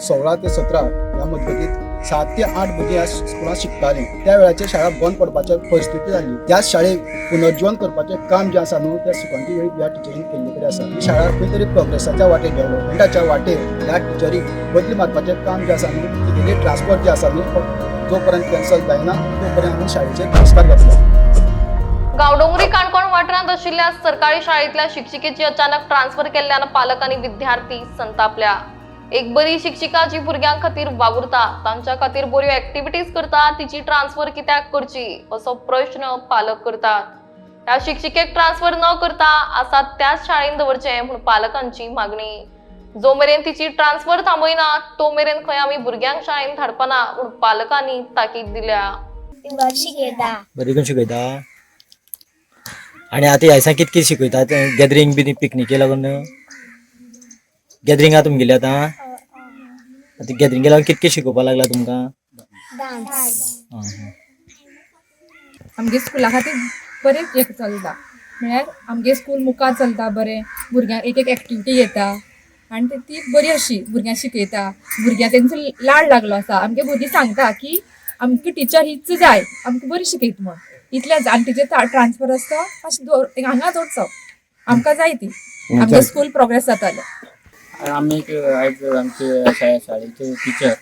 2016 ते 17 या मजगतीत 7 ते 8 भुरगीं ह्या स्कुलांत शिकतालीं. त्या वेळाचेर शाळा बंद पडपाची परिस्थिती जाली. त्याच शाळेक पुनर्जीवन करपाचें काम जें आसा न्हू तें सुकांती वेळीप ह्या टिचरीन केल्ले कडेन आसा. ही शाळा खंय तरी प्रोग्रेसाच्या वाटेर डेव्हलपमेंटाच्या वाटेर ह्या टिचरीक बदली मारपाचें काम जें आसा न्हू तिगेली ट्रान्सफर जें आसा न्हू जोपर्यंत कॅन्सल जायना तोपर्यंत आमी शाळेचेर बहिष्कार घातला. गावडोंगरी काणकोण वाठारांत आशिल्ल्या सरकारी शाळेंतल्या शिक्षिकेची अचानक ट्रान्सफर केल्ल्यान पालक आनी विद्यार्थी संतापल्या. एक बरी शिक्षिका जी भुरग्यां खातीर वावुरता, तांच्या खातीर बऱ्यो ऍक्टिव्हिटीज करता, तिची ट्रान्सफर कित्याक करची असो प्रश्न पालक करतात. ह्या शिक्षिकेक ट्रान्सफर न करता आसा त्याच शाळेंत दवरचें म्हूण पालकांची मागणी. जो मेरेन तिची ट्रान्सफर थांबयना तो मेरेन खंय आमी भुरग्यांक शाळेंत धाडपाना म्हूण पालकांनी ताकीद दिल्या. बरी करून शिकयता आणि आता ह्या दिसा कितकी शिकयतात गॅदरिंग बी पिकनिके लागून गॅदरिंगा तुमी गेले आता गॅदरिंगे लागून कितके शिकोवपा लागला तुमकां आमगे स्कुला खातीर बरें एक चलता म्हळ्यार आमगे स्कूल मुखार चलता बरें भुरग्यांक एक एक्टिविटी घेता आनी ती बरी अशी भुरग्यांक शिकयता भुरग्यांक तेंचो लाड लागलो आसा आमगे भुरगीं सांगता की आमकां टिचर हीच जाय आमकां बरी शिकयता म्हण इतलेंच आनी तिचे ट्रान्सफर आसता मातशें हांगा दवरचो आमकां जाय ती आमगे स्कूल प्रोग्रेस जातालें. आमी आयज आमचे शाळेचे टिचर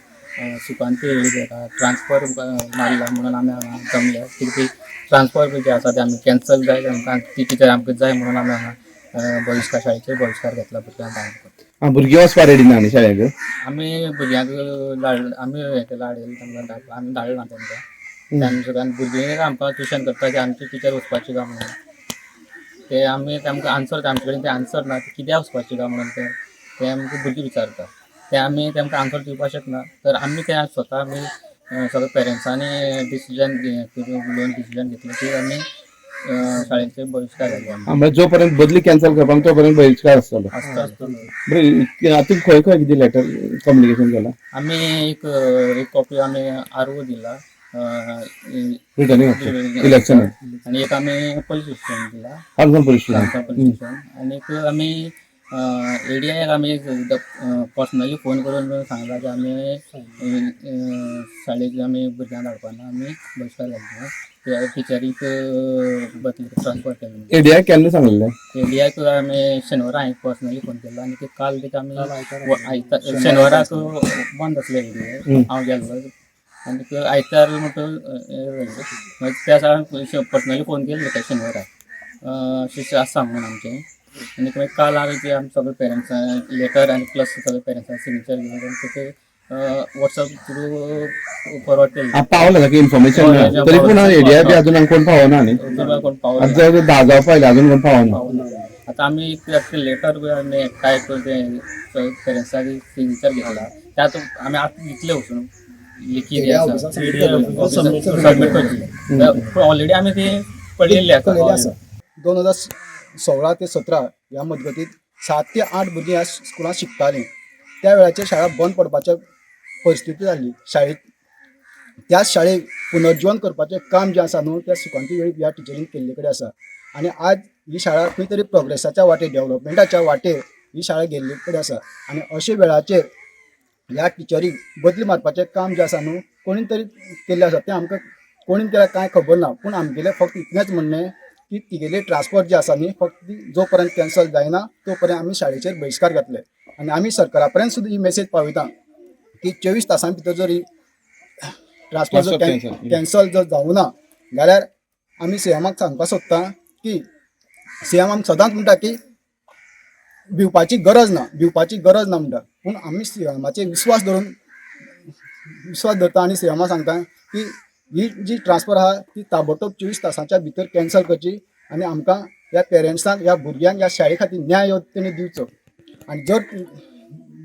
सुकांती ट्रान्सफर मारला म्हणून आमी हांगा जमले कितें ट्रान्सफर जे आसा ते आमी कॅन्सल जाय आमकां ती टिचर आमकां जाय म्हणून आमी हांगा बहिष्कार शाळेचेर बहिष्कार घेतला भुरग्यांक. भुरगीं वचपा रेडी ना न्ही शाळेक आमी भुरग्यांक आमी हे केला हाडयला तांकां आमी धाडला तांकां भुरगीं आमकां ट्युशन करता की आमची टिचर वचपाची काय म्हणून ते आमी तांकां आन्सर आमचे कडेन ते आन्सर ना कित्याक वचपाची काय म्हणून ते आमकां भुरगीं विचारता ते आमी तांकां आन्सर दिवपाक शकना तर आमी ते स्वता आमी सगळे पेरंट्सांनी डिसिजन उलोवन डिसिजन घेतलें की आमी शाळेचेर बहिष्कार घालया. जो पर्यंत बदली कॅन्सल करपाक तो पर्यंत बहिष्कार आसतलो. बरें आतां खंय खंय कितें लेटर कम्युनिकेशन केला आमी एक कॉपी आमी आरओ दिला रिटर्निंग इलेक्शन आनी एक आमी पुलीस स्टेशन दिला काणकोण पुलीस स्टेशन आनी एक आमी एडीआयक आमी पर्सनली फोन करून सांगला की आमी शाळेक आमी भुरग्यांक धाडपाना आमी बहिष्कार घालता त्या टिचरीक बदली ट्रान्सफर केलें. एडीआय केन्ना सांगलेलें एडीआयक आमी शेनवारा हांवें पर्सनली फोन केला आनी काल तेका आमी शेनवाराक बंद आसलें एडीआय हांव गेल्लो आनी आयतार म्हणटा त्या सावन पर्सनली फोन केल्लो तेका शेनवाराक अशें आसा म्हणून आमचें आनी काल हांवें ते आमी सगळे पेरंट्सां लेटर आनी प्लस सगळे पेरंट्सां सिग्नेचर घेवन ते वॉट्सअप थ्रू फॉरवर्ड केलें. पावलं की इन्फॉर्मेशन तरी पूण एडीआय बी अजून कोण पावना न्ही कोण पावना धा जावपा आयले अजून कोण पावना. आतां आमी लेटर बी आमी टायप करून ते पेरंट्सांक सिग्नेचर घेतला त्यात आमी आतां दितले वचून लिखीत सबमीट करतले ऑलरेडी आमी ते पळयल्ले आसा. 2016 ते 17 या मजगतीत 7 ते 8 भुरगीं ह्या स्कुलांत शिकतालीं. त्या वेळाचेर शाळा बंद पडपाची परिस्थिती जाली. त्याच शाळेक पुनर्जीवन करपाचें काम जें आसा न्हू तें सुकांती वेळीप ह्या टिचरीन केल्ले कडेन आसा आनी आज ही शाळा खंय तरी प्रोग्रेसाच्या वाटेर डेव्हलपमेंटाच्या वाटेर ही शाळा गेल्ले कडेन आसा आनी अशे वेळाचेर ह्या टिचरीक बदली मारपाचें काम जें आसा न्हू कोणी तरी केल्लें आसा तें आमकां कोणी केल्यार कांय खबर ना पूण आमगेलें फक्त इतलेंच म्हणणें की तिगेली ट्रान्सफर जी आसा न्ही फक्त जो पर्यंत कॅन्सल जायना तो पर्यंत आमी शाळेचेर बहिष्कार घातले आनी आमी सरकारा पर्यंत सुद्दां ही मेसेज पावयता की 24 तासां भितर जर ही ट्रान्सफर जर कॅन्सल जर जावं ना जाल्यार आमी सीएमाक सांगपाक सोदता की सीएम आमकां सदांच म्हणटा की भिवपाची गरज ना म्हणटा पूण आमी सीएमाचेर विश्वास धरता आनी सीएमाक सांगता की ही जी ट्रान्सफर आहा ती ताबडतोब 24 तासांच्या भितर कॅन्सल करची आनी आमकां ह्या पेरंट्सांक ह्या भुरग्यांक ह्या शाळे खातीर न्याय तेणी दिवचो आनी जर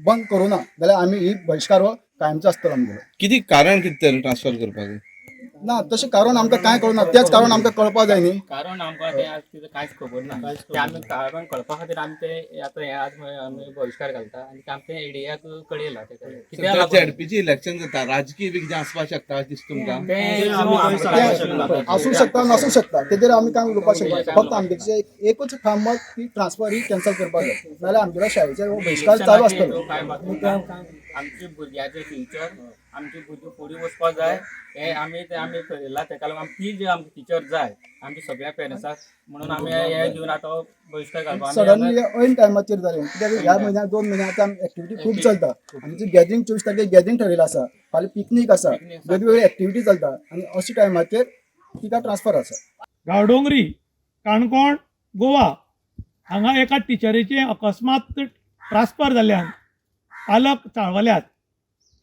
बंद करूं ना जाल्यार आमी ही बहिष्कार हो कायमचो आसतलो आमगेलो. कितें कारण कितें ट्रान्सफर करपाक ना तशें कारण आमकां कांय कळना तेच कारण आमकां कळपाक जाय न्ही. कारण आमकां तें कांयच खबर ना ते आमी कारण कळपा खातीर आमी ते आतां हे आज आमी बहिष्कार घालता आनी ते आमचे एडीआयक कळयला ते झेडपीची इलेक्शन जाता राजकीय बी कितें आसपाक शकता दिसता तुमकां आसूं शकता नासूं शकता तेजेर आमी कांय उलोवपाक शकना फक्त आमचे एकूच ठाम मत की ट्रान्सफर ही कॅन्सल करपाक जाय नाल्यार आमच्या शाळेचेर हो बहिष्कार चालू आसतलो. आमची भुरग्याचें फ्युचर आमची भुरगीं फुडें वचपाक जाय हे आमी ठरयलां. तेका लागून ती जी आमकां टिचर जाय आमच्या सगळ्या पेरंट्साक म्हणून आमी हे घेवन आतां बहिष्कार घालपाक सडनली ऐन टायमाचेर जालें कित्याक ह्या म्हयन्याक 2 म्हयने आतां एक्टिविटी खूब चलता. आमची गॅदरिंग 24 तारखेक गॅदरिंग ठरयलें आसा, फाल्यां पिकनीक आसा, वेगवेगळी एक्टिविटी चलता आनी अशा टायमाचेर तिका ट्रान्सफर आसा. गांवडोंगरी काणकोण गोवा हांगा एका टिचरीचे अकस्मात ट्रान्सफर जाल्ल्यान पालक चाळवल्यात.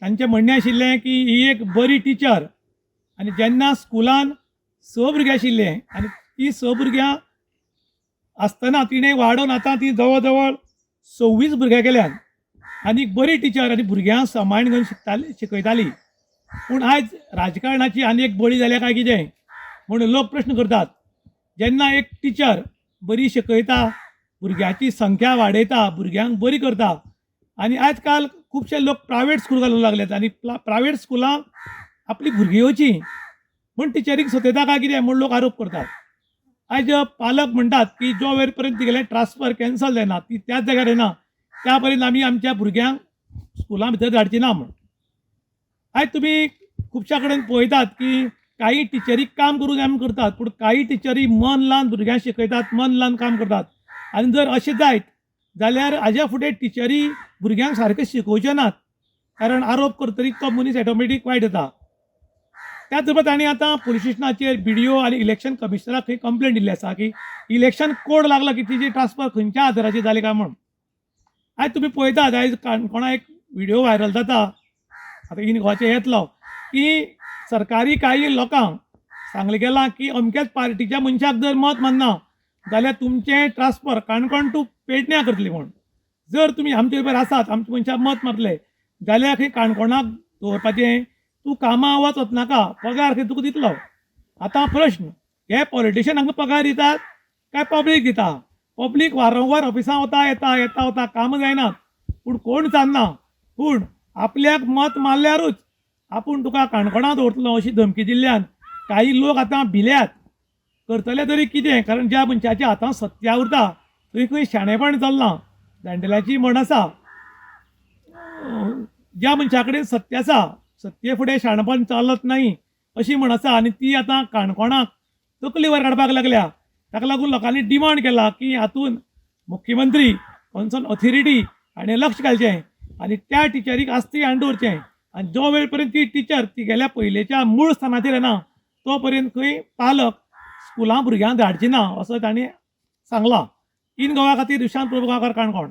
तांचें म्हणणें आशिल्लें की ही एक बरी टिचर आनी जेन्ना स्कुलान 6 भुरगीं आशिल्ले आनी ती 6 भुरग्यां आसतना तिणें वाडोवन आतां ती जवळ जवळ 26 भुरग्यां केल्यात आनी बरी टिचर आनी भुरग्यांक सांबाळून घेवन शिकयताली. पूण आयज राजकारणाची आनी एक बळी जाल्या काय कितें म्हणून लोक प्रश्न करतात. जेन्ना एक टिचर बरी शिकयता, भुरग्याची संख्या वाडयता, भुरग्यांक बरी करता आनी आयज काल खुबशे लोक प्रायवेट स्कूल घालूंक लागल्यात आनी प्रायवेट स्कुलां आपली भुरगीं येवची म्हूण टिचरीक सतयता काय कितें म्हूण लोक आरोप करतात. आयज पालक म्हणटात की जो वेळ पर्यंत तिगेलें ट्रान्सफर कॅन्सल जायना, ती त्याच जाग्यार येना त्या पर्यंत आमी आमच्या भुरग्यांक स्कुलां भितर धाडची ना म्हूण. आयज तुमी खुबश्या कडेन पळयतात की काही टिचरी काम करून आमी करतात, पूण काही टिचरी मन लावन भुरग्यांक शिकयतात, मन लावन काम करतात. आनी जर अशें जायत जाल्यार हाज्या फुडें टिचरी भुरग्यांक सारके शिकोवचे नात, कारण आरोप करतरीच तो मनीस ऑटोमॅटीक वायट जाता. त्याच बरोबर तांणी आतां पुलीस स्टेशनाचेर BDO आनी इलेक्शन कमिशनराक खंय कंप्लेंट दिल्ली आसा की इलेक्शन कोड लागला की तिची ट्रान्सफर खंयच्या आदाराचेर जाली काय म्हूण. आयज तुमी पळयतात आयज काणकोणा एक व्हिडिओ व्हायरल जाता, आतां इन गोवाचेर येतलो, की सरकारी काही लोकांक सांगलें गेलां की अमकेच पार्टीच्या मनशाक जर मत मानना जाल्यार तुमचें ट्रान्सफर काणकोण टू पेडण्यां करतलीं म्हूण. जर तुमी आमचे बरोबर आसात, आमच्या मनशाक मत मारतले जाल्यार खंय काणकोणाक दवरपाचें, तूं कामां वचत नाका, पगार खंय तुका दितलो. आतां प्रश्न, हे पॉलिटिशियन हांकां पगार दितात काय पब्लीक दिता? पब्लीक वारंवार ऑफिसां येता वता, कामां जायनात, पूण कोण जाणना. पूण आपल्याक मत मारल्यारूच आपूण तुका काणकोणां दवरतलो अशी धमकी दिल्ल्यान काही लोक आतां भिल्यात. करतले तरी कितें, कारण ज्या मनशाच्या हातांत सत्या उरता थंय खंय शाणेपण चलना. जाण्टेल्याची म्हण आसा, ज्या मनशा कडेन सत्य आसा सत्ये फुडें शाणपण चालत नाही अशी म्हण आसा. आनी ती आतां काणकोणाक तकली वयर काडपाक लागल्या. ताका लागून लोकांनी डिमांड केला की हातूंत मुख्यमंत्री कॉन्सर्न ऑथॉरिटी हाणें लक्ष घालचें आनी त्या टिचरीक आस्ती हाडून दवरचें. आनी जो वेळ पर्यंत ती टिचर ती गेल्या पयलेच्या मूळ स्थानाचेर येना तो पर्यंत खंय पालक स्कुलां भुरग्यांक धाडची ना असो तांणी सांगलां. इन गोवा खातीर विशांत प्रभुगांवकार, काणकोण.